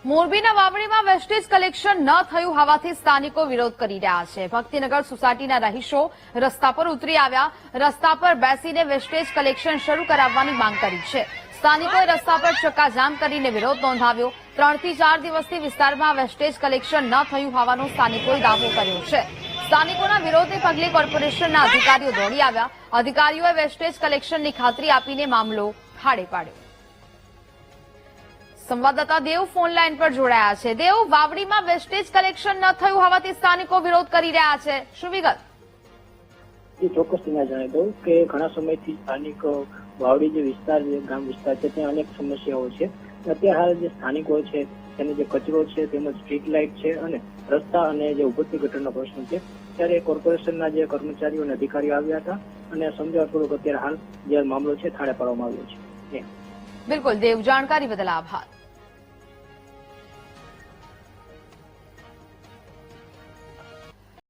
મોરબીના વાવડીમાં wastage collection ન થયું હોવાથી સ્થાનિકો વિરોધ કરી રહ્યા છે. ભક્તિનગર સોસાયટીના રહીશો રસ્તા પર ઉતરી આવ્યા. રસ્તા પર બેસીને વેસ્ટેજ કલેક્શન શરૂ કરાવવાની માંગ કરી છે. સ્થાનિકોએ રસ્તા પર ચક્કાજામ કરીને વિરોધ નોંધાવ્યો. 3 થી 4 દિવસથી વિસ્તારમાં વેસ્ટેજ કલેક્શન ન થયું હોવાનો સ્થાનિકોએ દાવો કર્યો છે. સ્થાનિકોના વિરોધને પગલે કોર્પોરેશનના અધિકારીઓ દોડી આવ્યા. અધિકારીઓએ વેસ્ટેજ કલેક્શનની ખાતરી આપીને મામલો થાળે પાડ્યો. સંવાદદાતા દેવ ફોન લાઈન પર જોડાયા છે. દેવ, વાવડીમાં વેસ્ટેજ કલેક્શન ન થયું હોવાથી સ્થાનિકો વિરોધ કરી રહ્યા છે, શું વિગત? ચોક્કસ તમને જણાવી દઉં કે ઘણા સમયથી સ્થાનિક વાવડી જે વિસ્તાર છે, ગામ વિસ્તાર છે, ત્યાં અનેક સમસ્યાઓ છે. અત્યારે હાલ જે સ્થાનિકો છે તેને જે કચરો છે તેમજ સ્ટ્રીટ લાઇટ છે અને રસ્તા અને જે ઉપજતી ગટરનો પ્રશ્ન છે, ત્યારે કોર્પોરેશનના જે કર્મચારીઓ અને અધિકારીઓ આવ્યા હતા અને સમજાવવા થોડુંક અત્યારે હાલ જે મામલો છે થાળે પાડવામાં આવ્યો છે. બિલકુલ દેવ, જાણકારી બદલ આભાર.